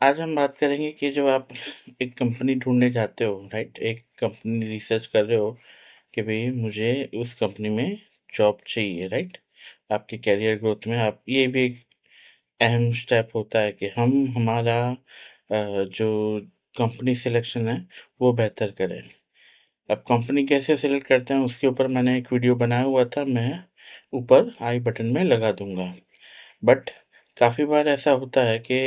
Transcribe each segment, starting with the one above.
आज हम बात करेंगे कि जब आप एक कंपनी ढूँढने जाते हो, राइट? एक कंपनी रिसर्च कर रहे हो कि भई मुझे उस कंपनी में जॉब चाहिए, राइट? आपके करियर ग्रोथ में आप ये भी एक अहम स्टेप होता है कि हम हमारा जो कंपनी सिलेक्शन है, वो बेहतर करें। अब कंपनी कैसे सेलेक्ट करते हैं उसके ऊपर मैंने एक वीडियो बनाया हुआ था, मैं ऊपर आई बटन में लगा दूँगा। बट काफ़ी बार ऐसा होता है कि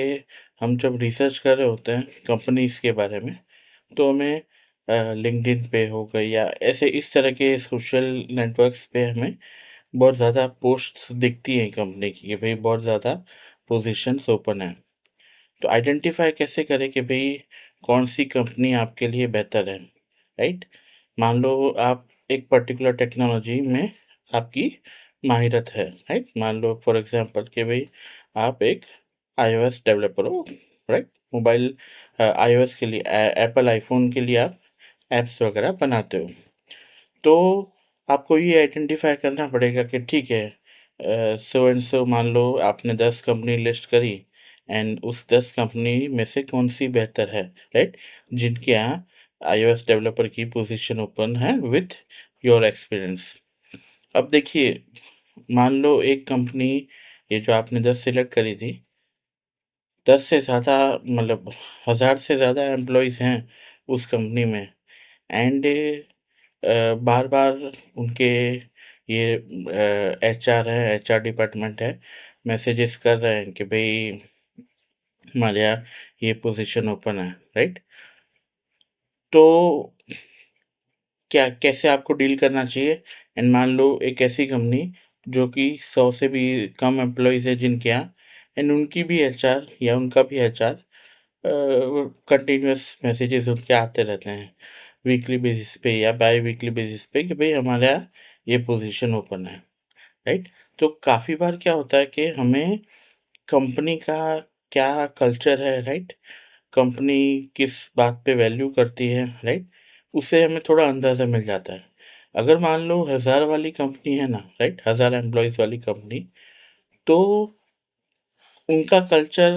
हम जब रिसर्च कर रहे होते हैं कंपनीज़ के बारे में, तो हमें लिंक्डइन पे हो गई या ऐसे इस तरह के सोशल नेटवर्क्स पे हमें बहुत ज़्यादा पोस्ट्स दिखती हैं कंपनी की कि भई बहुत ज़्यादा पोज़ीशंस ओपन हैं। तो आइडेंटिफ़ाई कैसे करें कि भई कौन-सी कंपनी आपके लिए बेहतर है, राइट? मान लो आप एक पर्टिकुलर टेक्नोलॉजी में आपकी माहिरत है, राइट? मान लो फॉर एग्ज़ाम्पल कि भई आप एक iOS डेवलपर हो, राइट? मोबाइल iOS के लिए एप्पल आईफ़ोन के लिए आप ऐप्स वगैरह बनाते हो। तो आपको ये आइडेंटिफ़ाई करना पड़ेगा कि ठीक है सो एंड सो मान लो आपने 10 कंपनी लिस्ट करी एंड उस 10 कंपनी में से कौन-सी बेहतर है, राइट? जिनके यहाँ iOS डेवलपर की पोज़ीशन ओपन है विथ योर एक्सपीरियंस। अब देखिए, मान लो एक कंपनी ये जो आपने 10 सिलेक्ट करी थी, 10 से ज़्यादा मतलब 1000 से ज़्यादा एम्प्लॉइज़ हैं उस कंपनी में एंड बार-बार उनके ये एचआर है, एचआर डिपार्टमेंट है, मैसेजेस कर रहे हैं कि भई हमारे यहाँ ये पोज़ीशन ओपन है, राइट? तो क्या कैसे आपको डील करना चाहिए? एंड मान लो एक ऐसी कंपनी जो कि 100 से भी कम एम्प्लॉइज़ है जिनके यहाँ एंड उनकी भी एचआर या उनका भी एचआर कंटीन्यूअस मैसेजेस उनके आते रहते हैं, वीकली बेसिस पे या बाई वीकली बेसिस पे कि भई हमारे यहाँ ये पोज़ीशन ओपन है, राइट? तो काफ़ी बार क्या होता है कि हमें कंपनी का क्या कल्चर है, राइट? कंपनी किस बात पे वैल्यू करती है, राइट? उससे हमें थोड़ा अंदाज़ा मिल जाता है। अगर मान लो 1000 वाली कंपनी है ना, राइट? 1000 एम्प्लॉइज़ वाली कंपनी, तो उनका कल्चर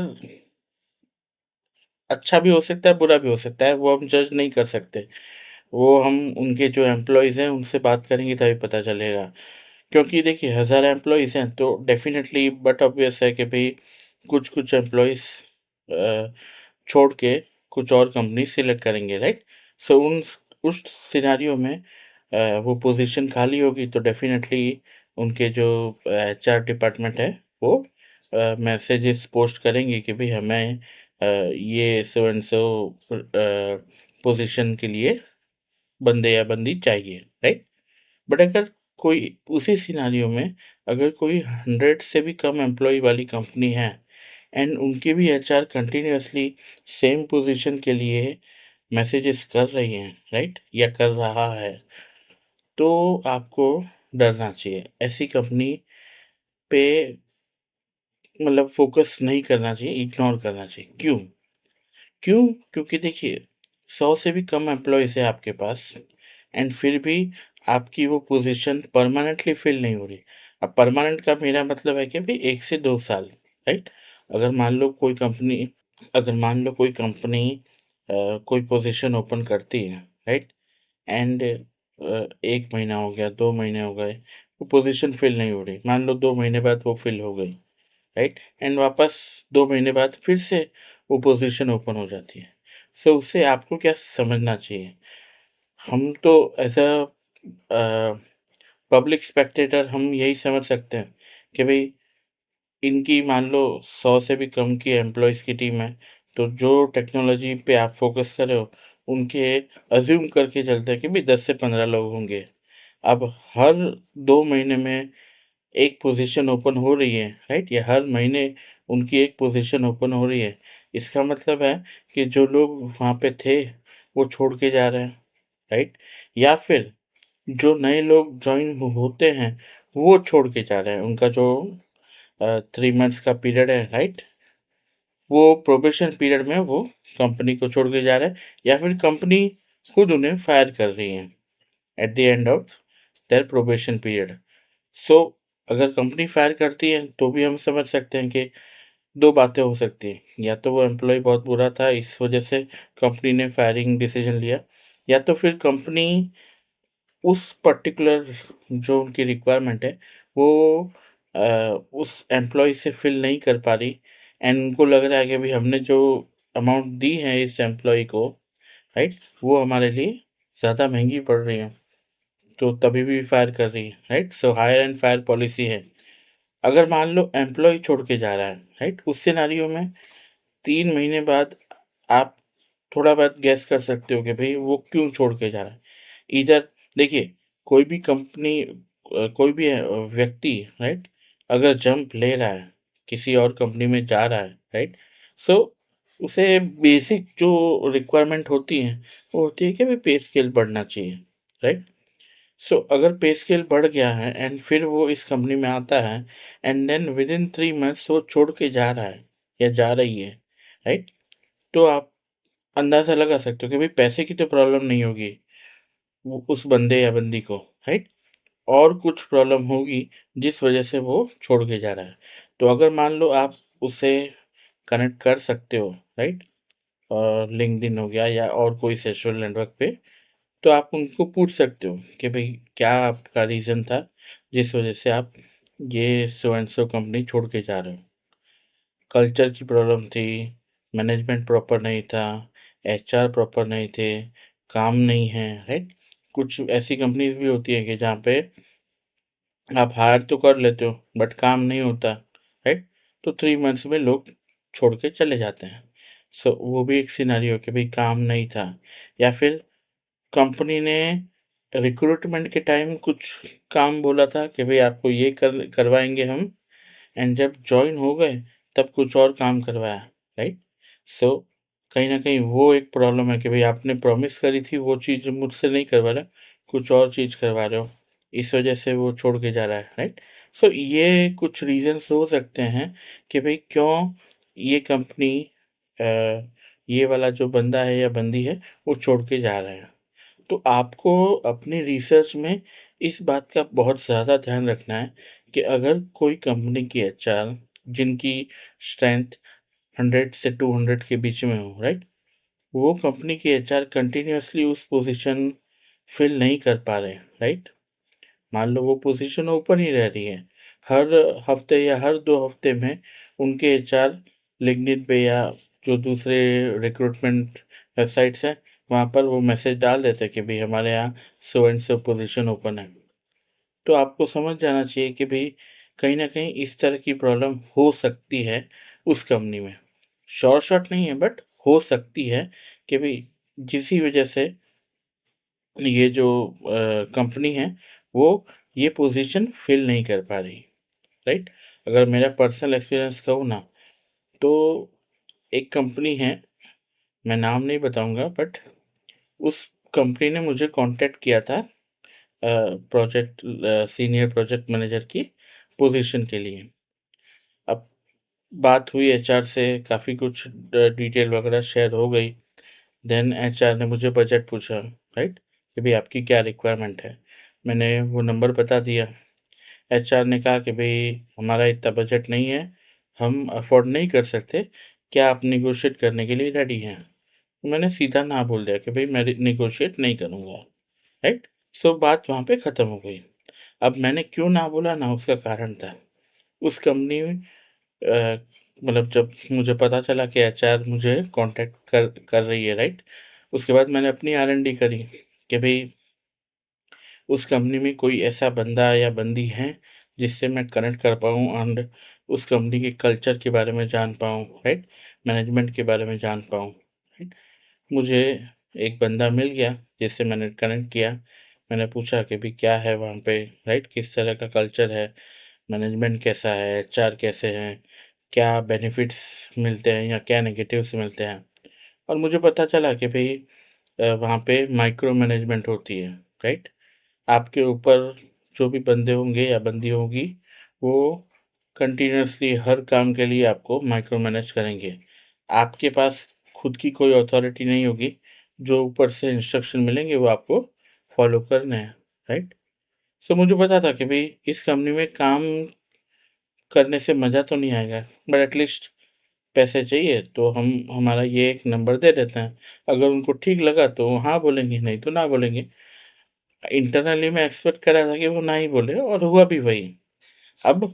अच्छा भी हो सकता है, बुरा भी हो सकता है, वो हम जज नहीं कर सकते। वो हम उनके जो एम्प्लॉइज़ हैं, उनसे बात करेंगे तभी पता चलेगा। क्योंकि देखिए 1000 एम्प्लॉइज़ हैं, तो डेफ़िनेटली बट ऑब्वियस है कि भई कुछ-कुछ एम्प्लॉइज़ अ, छोड़ के कुछ और कंपनी सेलेक्ट करेंगे, राइट? सो उस सिनेरियो में वो पोज़ीशन खाली होगी तो डेफ़िनेटली उनके जो एचआर डिपार्टमेंट है, वो मैसेजेस पोस्ट करेंगे कि भई हमें ये सो एंड सो पोज़ीशन के लिए बंदे या बंदी चाहिए, राइट? बट अगर कोई उसी सिनेरियो में अगर कोई 100 से भी कम एम्प्लॉयी वाली कंपनी है एंड उनके भी एचआर कंटिन्यूअसली सेम पोजीशन के लिए मैसेजेस कर रही हैं, राइट? या कर रहा है, तो आपको डरना चाहिए। ऐसी कंपनी पे मतलब फ़ोकस नहीं करना चाहिए, इग्नोर करना चाहिए। क्यों? क्यों? क्योंकि देखिए 100 से भी कम एम्प्लॉइज़ है आपके पास एंड फिर भी आपकी वो पोज़ीशन परमानेंटली फ़िल नहीं हो रही। अब परमानेंट का मेरा मतलब है कि भई 1 से 2 साल, राइट? अगर मान लो कोई कंपनी अगर मान लो कोई कंपनी कोई पोज़ीशन ओपन करती है, राइट? एंड 1 महीना हो गया, 2 महीने हो गए, वो पोज़ीशन फ़िल नहीं हो रही। मान लो 2 महीने बाद वो फ़िल हो गई, राइट? एंड वापस 2 महीने बाद फिर से वो पोज़ीशन ओपन हो जाती है। सो उससे आपको क्या समझना चाहिए? हम तो एज़ अ, पब्लिक स्पेक्टेटर हम यही समझ सकते हैं कि भई इनकी मान लो 100 से भी कम की एम्प्लॉइज़ की टीम है, तो जो टेक्नोलॉजी पे आप फ़ोकस कर रहे हो, उनके अज़्यूम करके चलते हैं कि भई 10 से 15 लोग होंगे। अब हर 2 महीने में एक पोज़ीशन ओपन हो रही है, राइट? या हर महीने उनकी एक पोज़ीशन ओपन हो रही है। इसका मतलब है कि जो लोग वहाँ पे थे, वो छोड़ के जा रहे हैं, राइट? या फिर जो नए लोग जॉइन होते हैं, वो छोड़ के जा रहे हैं। उनका जो 3 मंथ्स का पीरियड है, राइट? वो प्रोबेशन पीरियड में वो कंपनी को छोड़ के जा रहा है या फिर कंपनी खुद उन्हें फायर कर रही है at the end of their probation period. So अगर कंपनी फायर करती है तो भी हम समझ सकते हैं कि 2 बातें हो सकती हैं, या तो वो एम्प्लॉयी बहुत बुरा था, इस वजह से कंपनी ने फायरिंग डिसीजन लिया, या तो फिर कंपनी उस पर्टिकुलर जो उनकी रिक्वायरमेंट है, वो उस एम्प्लॉयी से फिल नहीं कर पा रही, एंड उनको लग रहा है कि भई हमने जो अमाउंट दी है इस एम्प्लॉयी को, राइट? वो हमारे लिए ज़्यादा महँगी पड़ रही है, तो तभी भी फायर कर रही है, right? So hire and fire policy है। अगर मान लो एम्प्लॉयी छोड़ के जा रहा है, राइट? उस सिनेरियो में 3 महीने बाद आप थोड़ा बहुत गेस कर सकते हो कि भई वो क्यों छोड़ के जा रहा है। ईदर देखिए, कोई भी कंपनी कोई भी व्यक्ति, राइट? अगर जंप ले रहा है, किसी और कंपनी में जा रहा है, राइट? सो उसे बेसिक जो रिक्वायरमेंट होती हैं, वो होती है कि भई पे स्केल बढ़ना चाहिए, राइट? सो अगर पे स्केल बढ़ गया है एंड फिर वो इस कंपनी में आता है एंड देन विदिन 3 मंथ्स वो छोड़ के जा रहा है या जा रही है, राइट? तो आप अंदाज़ा लगा सकते हो कि भाई पैसे की तो प्रॉब्लम नहीं होगी वो उस बंदे या बंदी को, राइट? और कुछ प्रॉब्लम होगी जिस वजह से वो छोड़ के जा रहा है। तो अगर मान लो आप उससे कनेक्ट कर सकते हो, राइट? लिंक्डइन हो गया या और कोई सोशल नेटवर्क पे, तो आप उनको पूछ सकते हो कि भाई क्या आपका रीज़न था जिस वजह से आप ये सो एंड सो कंपनी छोड़ के जा रहे हो? कल्चर की प्रॉब्लम थी, मैनेजमेंट प्रॉपर नहीं था, एचआर प्रॉपर नहीं थे, काम नहीं है, राइट? कुछ ऐसी कंपनीज़ भी होती हैं कि जहाँ पे आप हायर तो कर लेते हो बट काम नहीं होता, राइट? तो 3 मंथ्स में लोग छोड़ के चले जाते हैं। सो वो भी एक सिनेरियो कि भाई काम नहीं था, या फिर कंपनी ने रिक्रूटमेंट के टाइम कुछ काम बोला था कि भाई आपको ये करवाएँगे हम, एंड जब जॉइन हो गए तब कुछ और काम करवाया, राइट? सो कहीं न कहीं वो एक प्रॉब्लम है कि भई आपने प्रॉमिस करी थी वो चीज़ मुझसे नहीं करवा रहे, कुछ और चीज़ करवा रहे हो, इस वजह से वो छोड़ के जा रहा है, राइट? सो ये कुछ रीज़न्स हो सकते हैं कि भई क्यों ये कंपनी ये वाला जो बंदा है या बंदी है, वो छोड़ के जा रहा है। तो आपको अपनी रिसर्च में इस बात का बहुत ज़्यादा ध्यान रखना है कि अगर कोई कंपनी की एचआर जिनकी स्ट्रेंथ 100 से 200 के बीच में हो, राइट? वो कंपनी की एचआर कंटिन्यूअसली उस पोजीशन फिल नहीं कर पा रहे हैं, राइट? मान लो वो पोजीशन ओपन ही रह रही है। हर हफ्ते या हर 2 हफ्ते में उनके एचआर लिंक्डइन पे या जो दूसरे रिक्रूटमेंट वेबसाइट्स हैं, वहाँ पर वो मैसेज डाल देते हैं कि भई हमारे यहाँ so and so position open है। तो आपको समझ जाना चाहिए कि भई कहीं न कहीं इस तरह की प्रॉब्लम हो सकती है उस कंपनी में। श्योर शॉट नहीं है बट हो सकती है कि भई जिसी वजह से ये जो कंपनी है वो ये पोजीशन फिल नहीं कर पा रही, राइट? अगर मेरा पर्सनल एक्सपीरियंस कहूँ ना, तो एक कंपनी है, मैं नाम नहीं बताऊँगा, बट उस कंपनी ने मुझे कॉन्टैक्ट किया था सीनियर प्रोजेक्ट मैनेजर की पोजीशन के लिए। अब बात हुई एचआर से, काफ़ी कुछ डिटेल वगैरह शेयर हो गई। देन एचआर ने मुझे बजट पूछा, राइट? कि भई आपकी क्या रिक्वायरमेंट है? मैंने वो नंबर बता दिया। एचआर ने कहा कि भई हमारा इतना बजट नहीं है, हम अफ़ोर्ड नहीं कर सकते, क्या आप नेगोशिएट करने के लिए रेडी हैं? तो मैंने सीधा ना बोल दिया कि भई मैं नेगोशिएट नहीं करूँगा, राइट? सो बात वहाँ पे ख़त्म हो गई। अब मैंने क्यों ना बोला ना, उसका कारण था। उस कंपनी में मतलब जब मुझे पता चला कि एचआर मुझे कॉन्टैक्ट कर कर रही है, राइट? उसके बाद मैंने अपनी आर&डी करी कि भई उस कंपनी में कोई ऐसा बंदा या बंदी है जिससे मैं कनेक्ट कर पाऊँ एंड उस कंपनी के कल्चर के बारे में जान पाऊँ, राइट? मैनेजमेंट के बारे में जान पाऊँ, राइट? मुझे एक बंदा मिल गया जिससे मैंने कनेक्ट किया। मैंने पूछा कि भई क्या है वहाँ पे, राइट? किस तरह का कल्चर है? मैनेजमेंट कैसा है? एचआर कैसे हैं? क्या बेनिफिट्स मिलते हैं या क्या नेगेटिव्स मिलते हैं? और मुझे पता चला कि भई वहाँ पे माइक्रो मैनेजमेंट होती है, राइट? आपके ऊपर जो भी बंदे होंगे या बंदी होगी, वो कंटीन्यूअसली हर काम के लिए आपको माइक्रो मैनेज करेंगे। आपके पास खुद की कोई अथॉरिटी नहीं होगी, जो ऊपर से इंस्ट्रक्शन मिलेंगे वो आपको फॉलो करने हैं, राइट? सो मुझे पता था कि भई इस कंपनी में काम करने से मज़ा तो नहीं आएगा, बट एट लीस्ट पैसे चाहिए तो हम हमारा ये एक नंबर दे देते हैं। अगर उनको ठीक लगा तो वो हाँ बोलेंगे, नहीं तो ना बोलेंगे। इंटरनली मैं एक्सपेक्ट कर रहा था कि वो ना ही बोले और हुआ भी वही। अब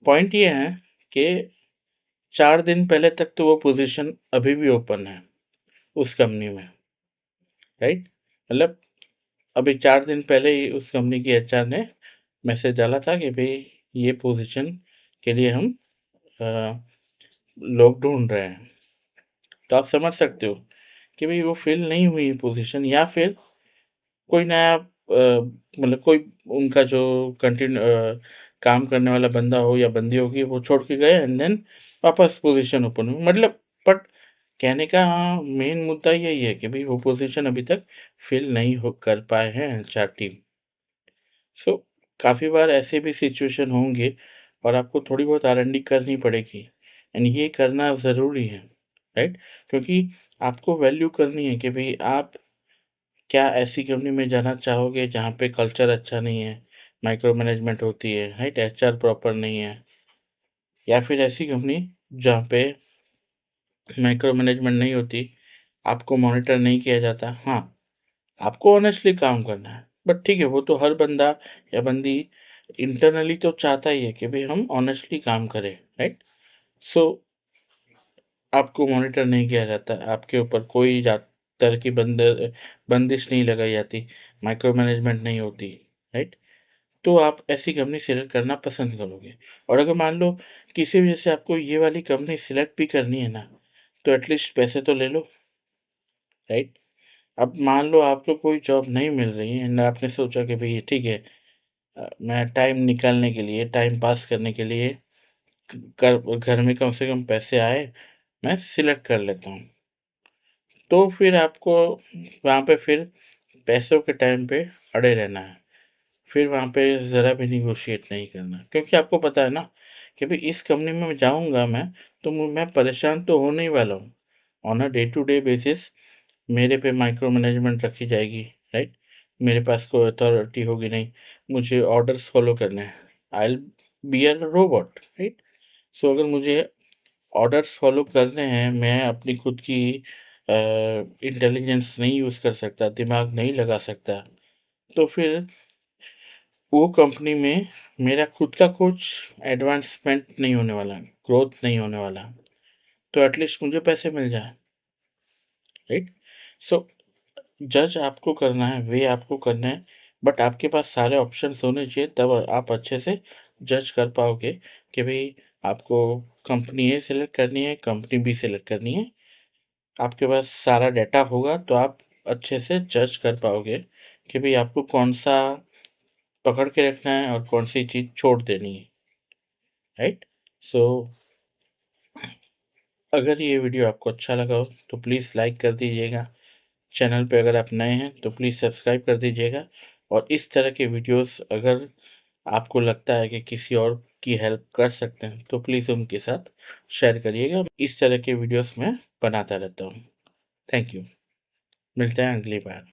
पॉइंट ये है कि 4 दिन पहले तक तो वो पोज़ीशन अभी भी ओपन है उस कंपनी में, राइट? मतलब अभी 4 दिन पहले ही उस कंपनी की एचआर ने मैसेज डाला था कि भई ये पोज़ीशन के लिए हम अ, लोग ढूँढ रहे हैं। तो आप समझ सकते हो कि भई वो फ़िल नहीं हुई पोज़ीशन या फिर कोई नया मतलब कोई उनका जो काम करने वाला बंदा हो या बंदी होगी वो छोड़ के गए एंड देन वापस पोज़ीशन ओपन हुई। मतलब बट कहने का मेन मुद्दा यही है कि भई वो पोज़ीशन अभी तक फ़िल नहीं हो कर पाए हैं एचआर टीम। सो काफ़ी बार ऐसे भी सिचुएशन होंगे और आपको थोड़ी बहुत आर&डी करनी पड़ेगी एंड ये करना ज़रूरी है, राइट? क्योंकि आपको वैल्यू करनी है कि भई आप क्या ऐसी कंपनी में जाना चाहोगे जहाँ पे कल्चर अच्छा नहीं है, माइक्रो मैनेजमेंट होती है, राइट? एचआर प्रॉपर नहीं है या फिर ऐसी कंपनी जहाँ पे माइक्रो मैनेजमेंट नहीं होती, आपको मॉनिटर नहीं किया जाता। हाँ, आपको ऑनेस्टली काम करना है, बट ठीक है वो तो हर बंदा या बंदी इंटरनली तो चाहता ही है कि भई हम ऑनेस्टली काम करें, राइट? सो आपको मॉनिटर नहीं किया जाता, आपके ऊपर कोई तरह की बंदिश नहीं लगाई जाती, माइक्रो मैनेजमेंट नहीं होती, राइट? तो आप ऐसी कंपनी सेलेक्ट करना पसंद करोगे और अगर मान लो किसी वजह से आपको ये वाली कंपनी सेलेक्ट भी करनी है ना, तो एटलीस्ट पैसे तो ले लो, राइट? अब मान लो आपको कोई जॉब नहीं मिल रही है एंड आपने सोचा कि भई ठीक है मैं टाइम निकालने के लिए, टाइम पास करने के लिए घर में कम से कम पैसे आए, मैं सिलेक्ट कर लेता हूँ। तो फिर आपको वहाँ पे फिर पैसों के टाइम पे अड़े रहना है। फिर वहाँ पे ज़रा भी नेगोशिएट नहीं करना क्योंकि आपको पता है ना कि भई इस कंपनी में जाऊँगा मैं, तो मैं परेशान तो होने ही वाला हूँ। On a day to day basis मेरे पे माइक्रो मैनेजमेंट रखी जाएगी, राइट? मेरे पास कोई अथॉरिटी होगी नहीं, मुझे ऑर्डर्स फ़ॉलो करने हैं। I will be a robot, right? So अगर मुझे ऑर्डर्स फ़ॉलो करने हैं, मैं अपनी खुद की इंटेलिजेंस नहीं यूज़ कर सकता, दिमाग नहीं लगा सकता, तो फिर वो कंपनी में मेरा खुद का कुछ एडवांसमेंट नहीं होने वाला, ग्रोथ नहीं होने वाला। तो एटलीस्ट मुझे पैसे मिल जाएँ, राइट? सो जज आपको करना है, वे आपको करना है, बट आपके पास सारे ऑप्शंस होने चाहिए तब आप अच्छे से जज कर पाओगे कि भई आपको कंपनी ए सेलेक्ट करनी है, कंपनी बी सेलेक्ट करनी है। आपके पास सारा डाटा होगा तो आप अच्छे से जज कर पाओगे कि भई आपको कौन-सा पकड़ के रखना है और कौन-सी चीज़ छोड़ देनी है, राइट? सो अगर ये वीडियो आपको अच्छा लगा हो तो प्लीज़ लाइक कर दीजिएगा। चैनल पे अगर आप नए हैं तो प्लीज़ सब्सक्राइब कर दीजिएगा और इस तरह के वीडियोस अगर आपको लगता है कि किसी और की हेल्प कर सकते हैं तो प्लीज़ उनके साथ शेयर करिएगा। इस तरह के वीडियोस मैं बनाता रहता हूँ। Thank you. मिलते हैं अगली बार।